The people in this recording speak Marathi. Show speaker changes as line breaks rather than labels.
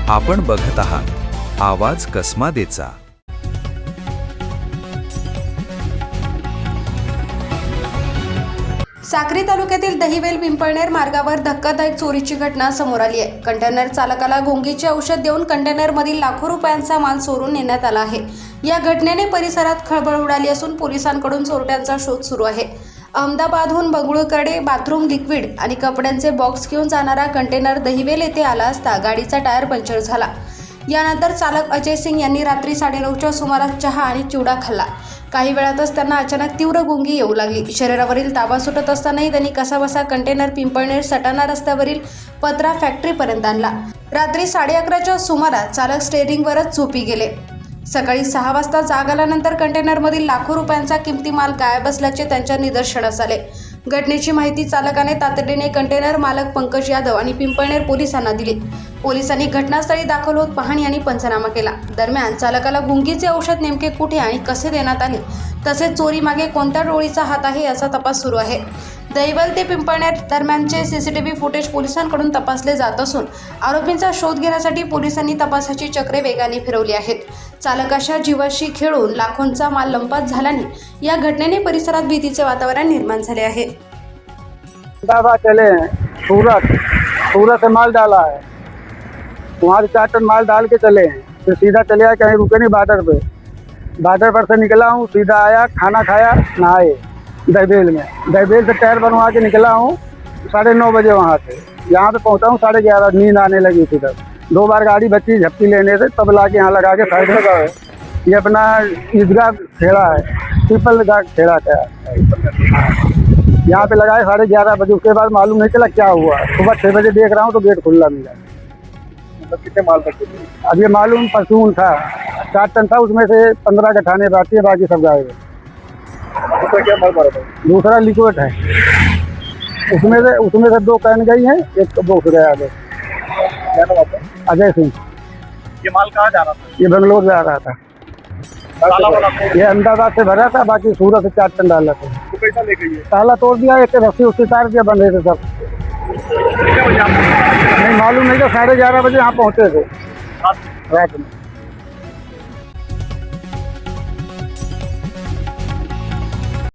आपण बघत आहात आवाज कसमादेचा।
साक्री तालुक्यातील दहिवेल पिंपळनेर मार्गावर धक्कादायक चोरीची घटना समोर आली आहे। कंटेनर चालकाला गुंगीचे औषध देऊन कंटेनरमधील लाखो रुपयांचा माल चोरून नेण्यात आला आहे। या घटनेने परिसरात खळबळ उडाली असून पोलिसांकडून चोरट्यांचा शोध सुरू आहे। अहमदाबादहून बंगळुरूकडे बाथरूम लिक्विड आणि कपड्यांचे बॉक्स घेऊन जाणारा कंटेनर दहिवेल येथे आला असता गाडीचा टायर पंक्चर झाला। यानंतर चालक अजय सिंग यांनी रात्री 9:30च्या सुमारास चहा आणि चिवडा खाल्ला। काही वेळातच त्यांना अचानक तीव्र गुंगी येऊ लागली। शरीरावरील ताबा सुटत असतानाही त्यांनी कसाबसा कंटेनर पिंपळनेर सटाणा रस्त्यावरील पत्रा फॅक्टरीपर्यंत आणला। रात्री 11:30च्या सुमारास चालक स्टेअरिंगवरच झोपी गेले। सकाळी 6 वाजता जाग आल्यानंतर कंटेनरमधील लाखो रुपयांचा किमती माल गायब असल्याचे त्यांच्या निदर्शनास आले। घटनेची माहिती चालकाने तातडीने कंटेनर मालक पंकज यादव आणि पिंपळनेर पोलिसांना दिली। पोलिसांनी घटनास्थळी दाखल होत पाहणी आणि पंचनामा केला। दरम्यान चालकाला गुंगीचे औषध नेमके कुठे आणि कसे देण्यात आले, तसेच चोरीमागे कोणत्या टोळीचा हात आहे याचा तपास सुरू आहे। दहिवेल ते पिंपळनेर दरम्यानचे सीसीटीव्ही फुटेज पोलिसांकडून तपासले जात असून आरोपींचा शोध घेण्यासाठी पोलिसांनी तपासाची चक्रे वेगाने फिरवली आहेत। चालकाच्या जीवाशी खेळून लाखोंचा माल लंपास झाल्याने या घटनेने परिसरात भीतीचे वातावरण निर्माण झाले आहे।
चले सूरत से माल डाला है, वहाँ से 4 टन माल डाल के चले हैं, फिर सीधा चले आए, कहीं रुके नहीं। बार्डर पर से निकला हूँ, सीधा आया, खाना खाया, नहाए दहिवेल में। दहिवेल से टायर बनवा के निकला हूँ 9:30 बजे वहाँ से। यहाँ पे पहुँचा हूँ 11:30, नींद आने लगी थी तब। 2 बार गाड़ी बची झपकी लेने से, तब ला के यहाँ लगा के साइड लगा है। ये अपना ईदगाह खेड़ा है, पीपल गाह खेड़ा का यहाँ पे लगाए 11:30 बजे। उसके बाद मालूम नहीं चला क्या हुआ। सुबह 6 बजे देख रहा हूँ तो गेट खुला मिला।
मतलब कितने माल तक?
अब ये मालूम परचून था, 4 टन था, उसमें से 15 गठाने बाकी है, बाकी सब गायब है।
दूसरा क्या माल मारा था?
दूसरा लिक्विड है, उसमें से 2 कैन गई हैं, 1 बॉक्स गया है।
क्या नाम आपका?
अजय सिंह।
ये माल कहाँ जा रहा था?
ये बेंगलोर जा रहा था।
ताला वाला
ये अहमदाबाद से भरा था, बाकी सूरत से 4 टन डाला था।
तो पैसा ले गई है?
ताला तोड़ दिया, एक रस्सी उससे तार दिया, बंधे थे सब।
कितने बजे आप?
नहीं मालूम नहीं था, 11:30 बजे यहाँ पहुँचे थे रात में।